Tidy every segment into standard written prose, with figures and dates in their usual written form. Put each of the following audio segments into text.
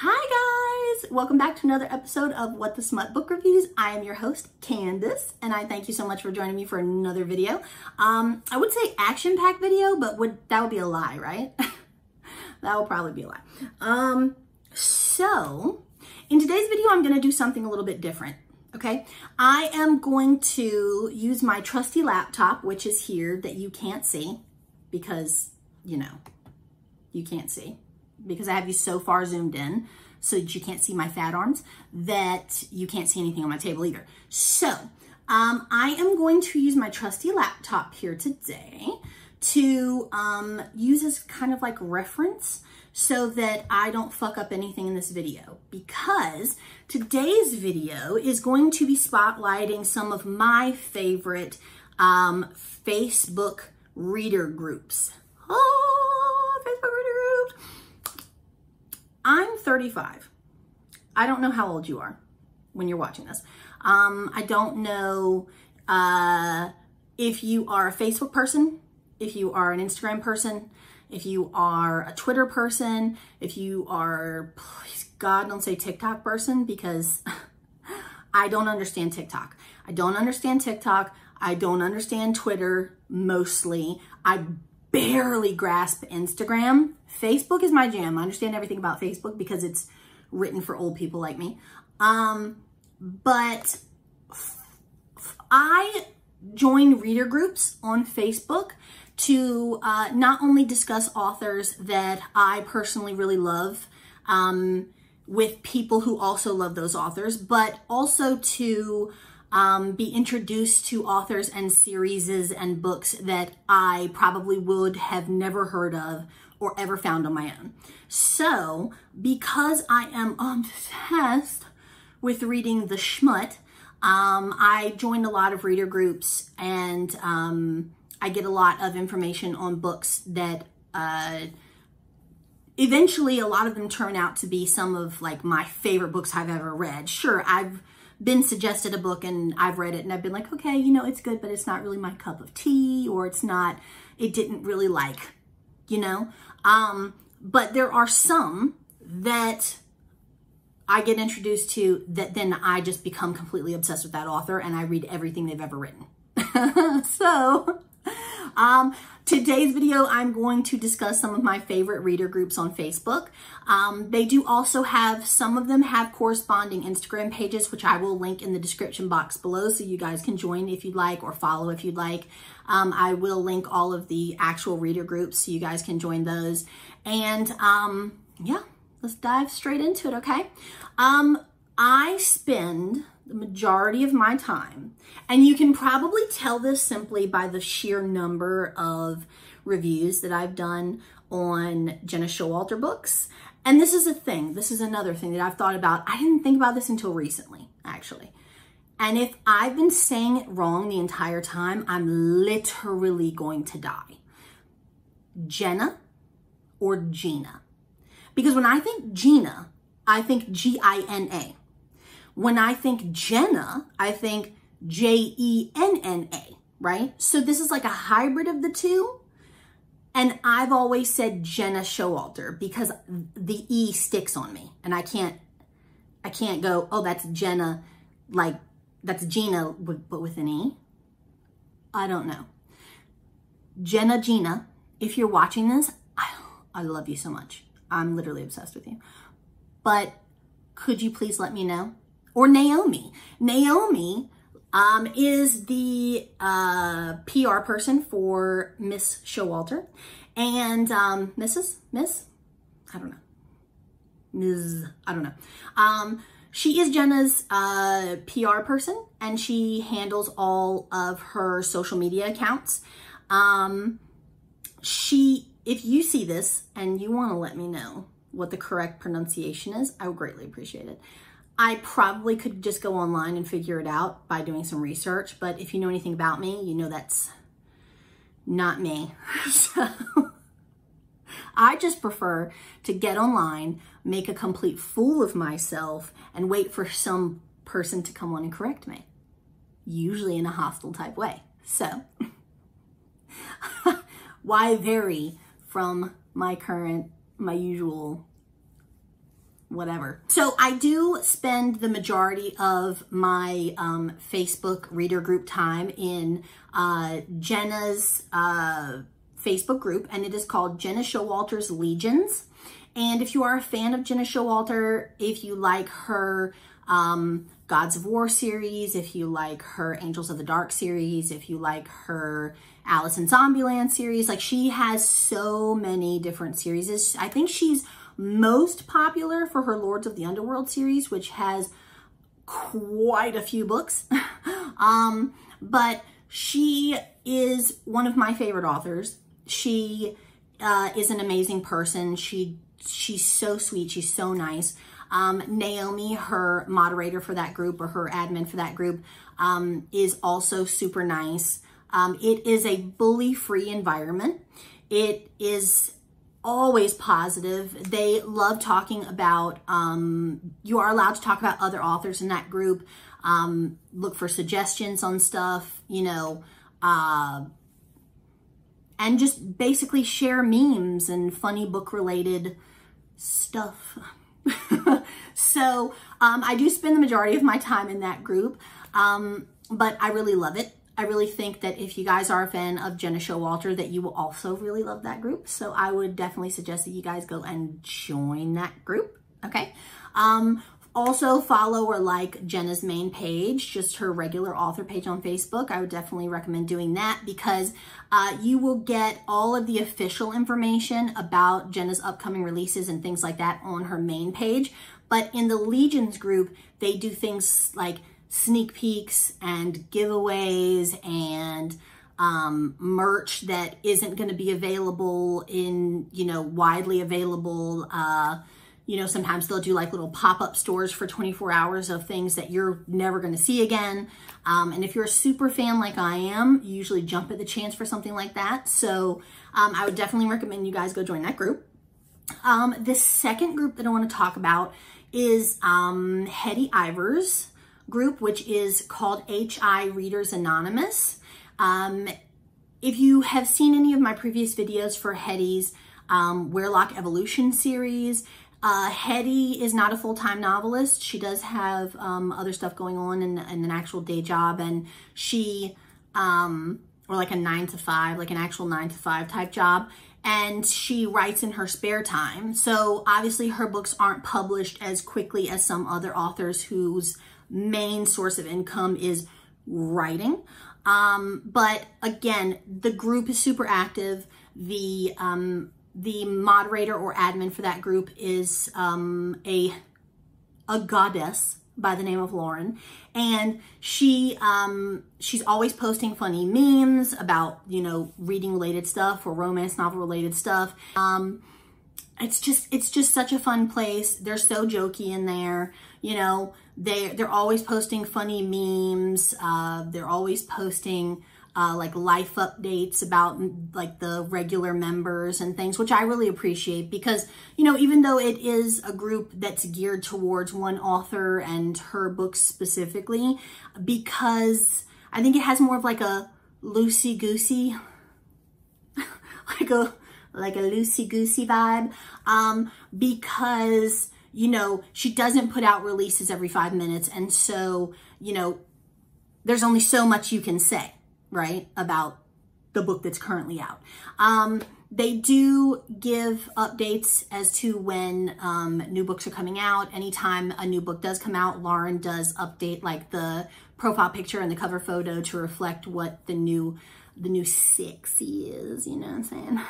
Hi guys! Welcome back to another episode of What the Smut Book Reviews. I am your host, Candace, and I thank you so much for joining me for another video. I would say action-packed video, but that would be a lie, right? That would probably be a lie. So, in today's video, I'm going to do something a little bit different, okay? I am going to use my trusty laptop, which is here, that you can't see, because, you know, you can't see. Because I have you so far zoomed in so that you can't see my fat arms that you can't see anything on my table either. So I am going to use my trusty laptop here today to use as kind of like reference so that I don't fuck up anything in this video, because today's video is going to be spotlighting some of my favorite Facebook reader groups. Oh, Facebook reader groups. I'm 35. I don't know how old you are when you're watching this. I don't know if you are a Facebook person, if you are an Instagram person, if you are a Twitter person, if you are, please God, don't say TikTok person, because I don't understand TikTok. I don't understand TikTok. I don't understand Twitter mostly. I barely grasp Instagram. Facebook is my jam. I understand everything about Facebook because it's written for old people like me. But I join reader groups on Facebook to not only discuss authors that I personally really love with people who also love those authors, but also to be introduced to authors and series and books that I probably would have never heard of or ever found on my own. So, because I am obsessed with reading the Smut, I joined a lot of reader groups, and I get a lot of information on books that eventually a lot of them turn out to be some of like my favorite books I've ever read. Sure, I've been suggested a book and I've read it and I've been like, okay, you know, it's good, but it's not really my cup of tea, or it didn't really like, you know? But there are some that I get introduced to that then I just become completely obsessed with that author and I read everything they've ever written. So, today's video, I'm going to discuss some of my favorite reader groups on Facebook. They do also have, some of them have corresponding Instagram pages, which I will link in the description box below so you guys can join if you'd like, or follow if you'd like. I will link all of the actual reader groups so you guys can join those. And yeah, let's dive straight into it, okay? I spend the majority of my time, and you can probably tell this simply by the sheer number of reviews that I've done on Jenna Showalter books. And this is a thing, this is another thing that I've thought about. I didn't think about this until recently, actually. And if I've been saying it wrong the entire time, I'm literally going to die. Jenna or Gina? Because when I think Gina, I think G-I-N-A. When I think Jenna, I think J-E-N-N-A, right? So this is like a hybrid of the two. And I've always said Jenna Showalter because the E sticks on me. And I can't go, oh, that's Jenna, like that's Gina, but with an E. I don't know. Jenna, Gina, if you're watching this, I love you so much. I'm literally obsessed with you. But could you please let me know? Or Naomi. Naomi is the PR person for Miss Showalter. And Miss? I don't know. Ms. I don't know. She is Jenna's PR person, and she handles all of her social media accounts. If you see this and you want to let me know what the correct pronunciation is, I would greatly appreciate it. I probably could just go online and figure it out by doing some research, but if you know anything about me, you know that's not me. So I just prefer to get online, make a complete fool of myself, and wait for some person to come on and correct me, usually in a hostile type way. So why vary from my usual whatever. So I do spend the majority of my Facebook reader group time in Jenna's Facebook group, and it is called Jenna Showalter's Legions. And if you are a fan of Jenna Showalter, if you like her Gods of War series, if you like her Angels of the Dark series, if you like her Alice in Zombieland series, like she has so many different series. I think she's most popular for her Lords of the Underworld series, which has quite a few books. But she is one of my favorite authors. She is an amazing person. She's so sweet. She's so nice. Naomi, her moderator for that group, or her admin for that group, is also super nice. It is a bully-free environment. It is always positive. They love talking about, you are allowed to talk about other authors in that group, look for suggestions on stuff, you know, and just basically share memes and funny book related stuff. So I do spend the majority of my time in that group, but I really love it. I really think that if you guys are a fan of Jenna Showalter, that you will also really love that group. So I would definitely suggest that you guys go and join that group, okay? Also follow or like Jenna's main page, just her regular author page on Facebook. I would definitely recommend doing that because you will get all of the official information about Jenna's upcoming releases and things like that on her main page. But in the Legions group, they do things like sneak peeks and giveaways and merch that isn't going to be available in, you know, widely available. You know, sometimes they'll do like little pop-up stores for 24 hours of things that you're never going to see again. And if you're a super fan like I am, you usually jump at the chance for something like that. So I would definitely recommend you guys go join that group. The second group that I want to talk about is Hetty Ivers group, which is called HI Readers Anonymous. If you have seen any of my previous videos for Hetty's Werelock Evolution series, Hetty is not a full-time novelist. She does have other stuff going on in an actual day job, and she, or like a 9-to-5, like an actual 9-to-5 type job, and she writes in her spare time. So obviously her books aren't published as quickly as some other authors whose main source of income is writing. But again, the group is super active. The moderator or admin for that group is a goddess by the name of Lauren, and she's always posting funny memes about, you know, reading related stuff or romance novel related stuff. It's just such a fun place. They're so jokey in there, you know. They're always posting funny memes. They're always posting like life updates about like the regular members and things, which I really appreciate because, you know, even though it is a group that's geared towards one author and her books specifically, because I think it has more of like a loosey-goosey, like a loosey-goosey vibe, because, you know, she doesn't put out releases every 5 minutes. And so, you know, there's only so much you can say, right, about the book that's currently out. They do give updates as to when new books are coming out. Anytime a new book does come out, Lauren does update like the profile picture and the cover photo to reflect what the new sexy is, you know what I'm saying?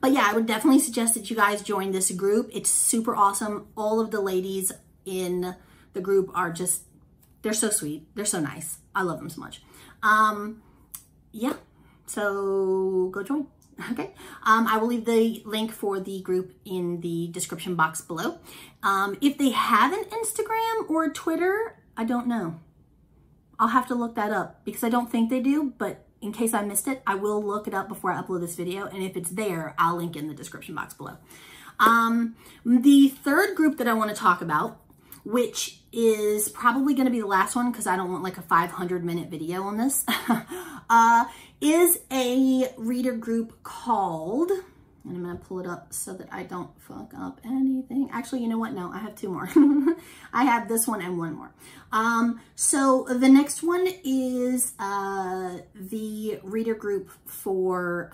But yeah, I would definitely suggest that you guys join this group. It's super awesome. All of the ladies in the group are just, they're so sweet. They're so nice. I love them so much. Yeah, so go join. Okay. I will leave the link for the group in the description box below. If they have an Instagram or a Twitter, I don't know. I'll have to look that up because I don't think they do, but in case I missed it, I will look it up before I upload this video. And if it's there, I'll link in the description box below. The third group that I want to talk about, which is probably going to be the last one because I don't want like a 500-minute video on this, is a reader group called And I'm going to pull it up so that I don't fuck up anything. Actually, you know what? No, I have two more. I have this one and one more. So the next one is the reader group for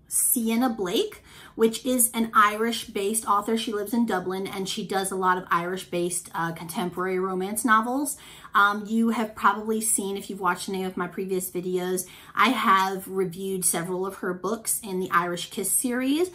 Sienna Blake, which is an Irish-based author. She lives in Dublin, and she does a lot of Irish-based contemporary romance novels. You have probably seen, if you've watched any of my previous videos, I have reviewed several of her books in the Irish Kiss series.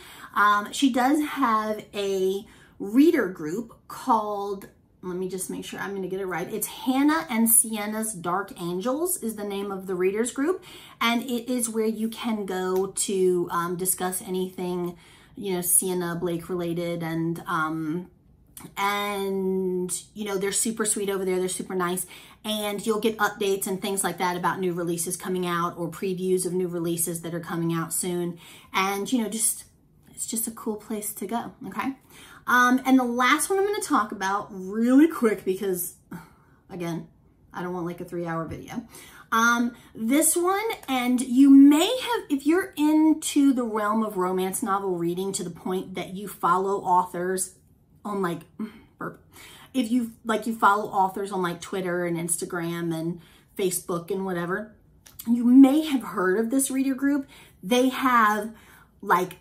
She does have a reader group called, let me just make sure I'm going to get it right. It's Hannah and Sienna's Dark Angels is the name of the readers group. And it is where you can go to discuss anything, you know, Sienna Blake related. And you know, they're super sweet over there. They're super nice. And you'll get updates and things like that about new releases coming out or previews of new releases that are coming out soon. And, you know, it's just a cool place to go. Okay. And the last one I'm going to talk about really quick because, again, I don't want like a 3-hour video. This one, and you may have, if you're into the realm of romance novel reading to the point that you follow authors on like, if you follow authors on like Twitter and Instagram and Facebook and whatever, you may have heard of this reader group. They have like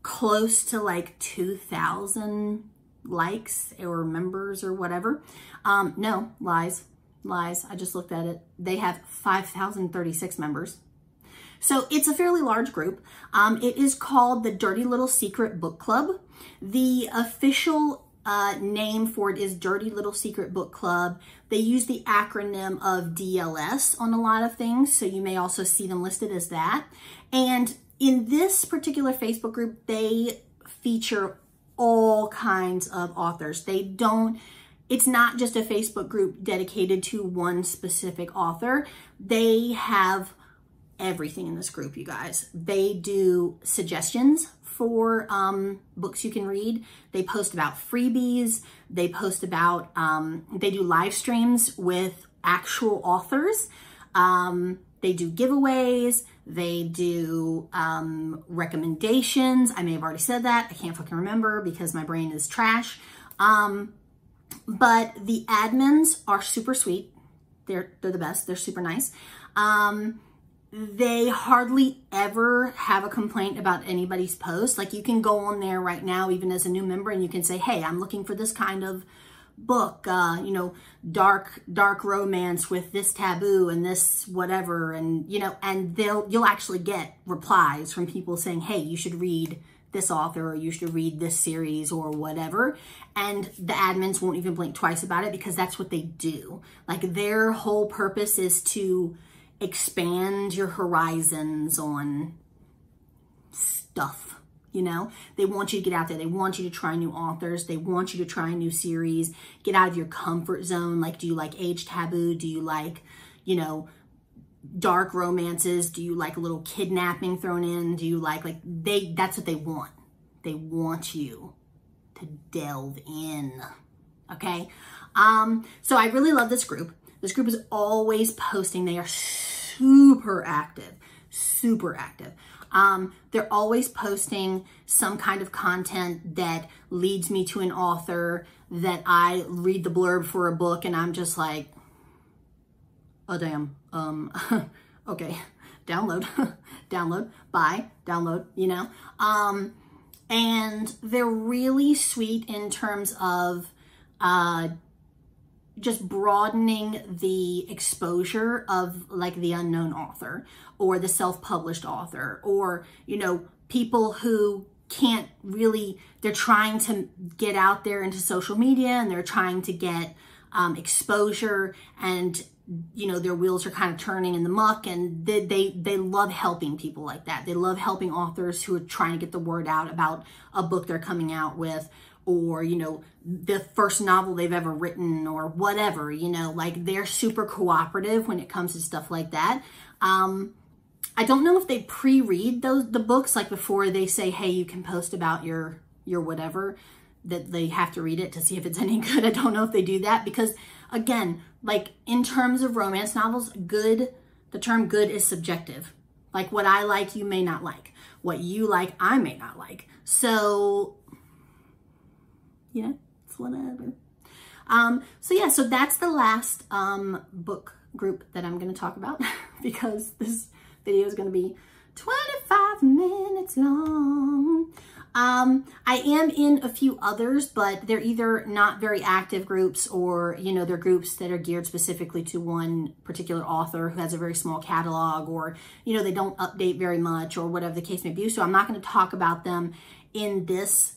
close to like 2,000 likes or members or whatever. No, lies. I just looked at it. They have 5,036 members. So it's a fairly large group. It is called the Dirty Little Secret Book Club. The official name for it is Dirty Little Secret Book Club. They use the acronym of DLS on a lot of things, so you may also see them listed as that. And in this particular Facebook group, they feature all kinds of authors. It's not just a Facebook group dedicated to one specific author. They have everything in this group, you guys. They do suggestions for books you can read. They post about freebies. They post about, they do live streams with actual authors. They do giveaways. They do recommendations. I may have already said that. I can't fucking remember because my brain is trash. But the admins are super sweet. They're the best. They're super nice. They hardly ever have a complaint about anybody's post. Like you can go on there right now, even as a new member, and you can say, hey, I'm looking for this kind of book, you know, dark romance with this taboo and this whatever. And, you know, and you'll actually get replies from people saying, hey, you should read this author or you should read this series or whatever. And the admins won't even blink twice about it because that's what they do. Like their whole purpose is to expand your horizons on stuff, you know? They want you to get out there. They want you to try new authors. They want you to try a new series. Get out of your comfort zone. Like, do you like age taboo? Do you like, you know, dark romances? Do you like a little kidnapping thrown in? Do you like that's what they want. They want you to delve in, okay? So I really love this group. This group is always posting. They are super active, super active. They're always posting some kind of content that leads me to an author that I read the blurb for a book and I'm just like, oh damn, okay, download, download, buy, download, you know? And they're really sweet in terms of, just broadening the exposure of like the unknown author or the self-published author, or, you know, people who can't really, they're trying to get out there into social media and they're trying to get exposure, and, you know, their wheels are kind of turning in the muck, and they love helping people like that. They love helping authors who are trying to get the word out about a book they're coming out with, or, you know, the first novel they've ever written or whatever, you know, like they're super cooperative when it comes to stuff like that. I don't know if they pre-read the books, like before they say, hey, you can post about your whatever, that they have to read it to see if it's any good. I don't know if they do that because, again, like in terms of romance novels, good, the term good is subjective. Like what I like, you may not like. What you like, I may not like. So, yeah, it's whatever. So yeah, so that's the last book group that I'm going to talk about because this video is going to be 25 minutes long. I am in a few others, but they're either not very active groups or, you know, they're groups that are geared specifically to one particular author who has a very small catalog, or, you know, they don't update very much or whatever the case may be. So I'm not going to talk about them in this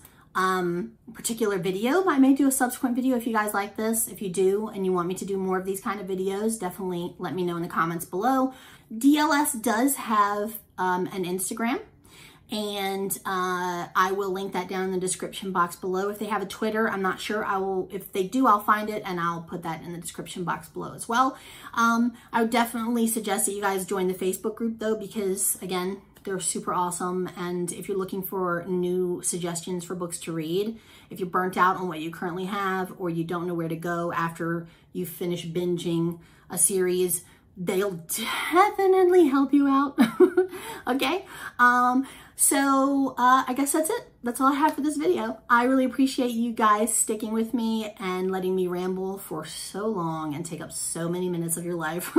particular video, but I may do a subsequent video if you guys like this. If you do and you want me to do more of these kind of videos, definitely let me know in the comments below. DLS does have an Instagram, and I will link that down in the description box below. If they have a Twitter, I'm not sure. If they do, I'll find it and I'll put that in the description box below as well. I would definitely suggest that you guys join the Facebook group though, because again, they're super awesome. And if you're looking for new suggestions for books to read, if you're burnt out on what you currently have, or you don't know where to go after you finish binging a series, they'll definitely help you out. Okay. So I guess that's it. That's all I have for this video. I really appreciate you guys sticking with me and letting me ramble for so long and take up so many minutes of your life.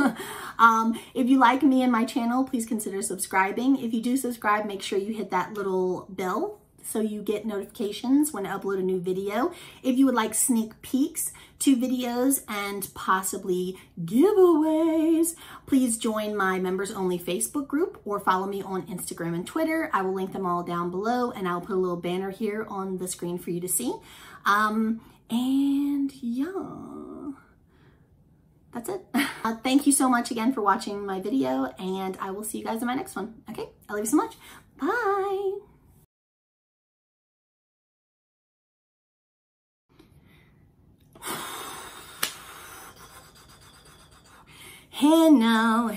If you like me and my channel, please consider subscribing. If you do subscribe, make sure you hit that little bell so you get notifications when I upload a new video. If you would like sneak peeks to videos and possibly giveaways, please join my members only Facebook group or follow me on Instagram and Twitter. I will link them all down below, and I'll put a little banner here on the screen for you to see. And yeah, that's it. Thank you so much again for watching my video, and I will see you guys in my next one. Okay, I love you so much. Bye. Hey now, the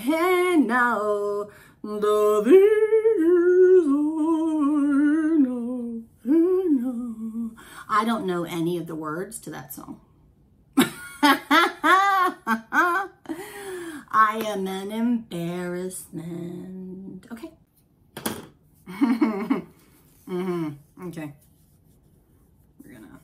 videos are no, no. I don't know any of the words to that song. I am an embarrassment. Okay. Okay. We're gonna.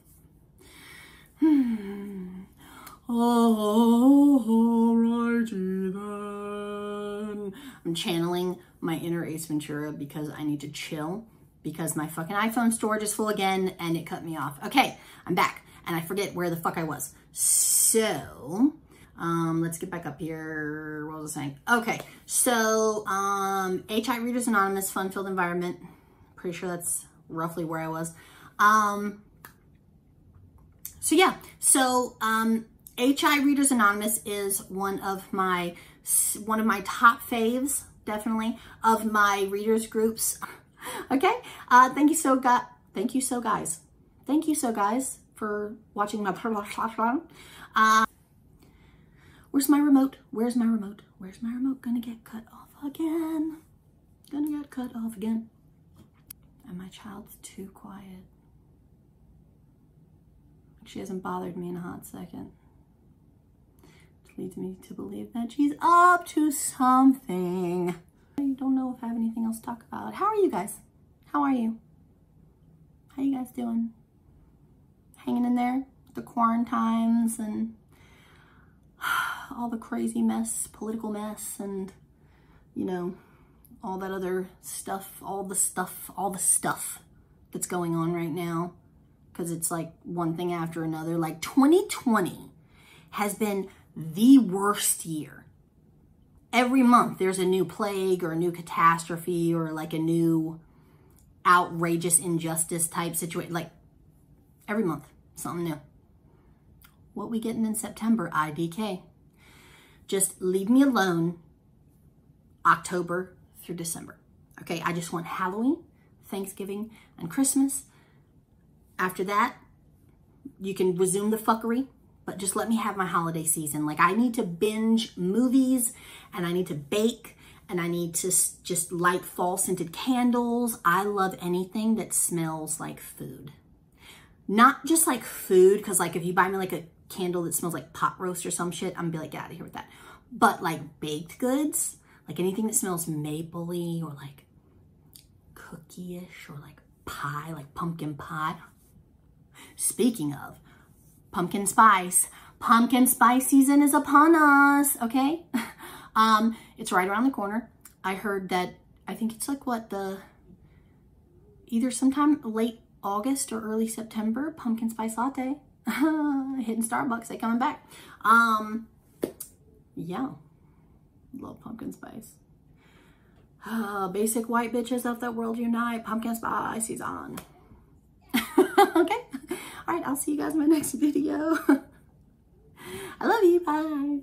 Alrighty then. I'm channeling my inner Ace Ventura because I need to chill because my fucking iPhone storage is full again and it cut me off. Okay, I'm back and I forget where the fuck I was. So, let's get back up here. What was I saying? Okay, so, HI Readers Anonymous, fun-filled environment. Pretty sure that's roughly where I was. So yeah, so, HI Readers Anonymous is one of my top faves, definitely, of my readers groups. Okay, thank you so guys for watching my where's my remote? Where's my remote? Where's my remote? Gonna get cut off again. Gonna get cut off again. And my child's too quiet. She hasn't bothered me in a hot second. Which leads me to believe that she's up to something. I don't know if I have anything else to talk about. How are you guys? How are you? How you guys doing? Hanging in there? The quarantines and all the crazy mess, political mess, and, you know, all that other stuff, all the stuff that's going on right now. Because it's like one thing after another. Like 2020 has been the worst year. Every month there's a new plague or a new catastrophe or like a new outrageous injustice type situation. Like every month, something new. What we getting in September? IDK. Just leave me alone October through December. Okay, I just want Halloween, Thanksgiving, and Christmas. After that, you can resume the fuckery, but just let me have my holiday season. Like, I need to binge movies, and I need to bake, and I need to just light fall scented candles. I love anything that smells like food. Not just like food, because like if you buy me like a candle that smells like pot roast or some shit, I'm gonna be like, get out of here with that. But like baked goods, like anything that smells mapley or like cookie-ish or like pie, like pumpkin pie. Speaking of pumpkin spice season is upon us, okay? It's right around the corner. I heard that, I think it's like either sometime late August or early September, pumpkin spice latte. Hitting Starbucks, they coming back. Yeah, love pumpkin spice. Basic white bitches of the world unite, pumpkin spice is on. Okay, all right, I'll see you guys in my next video. I love you, bye.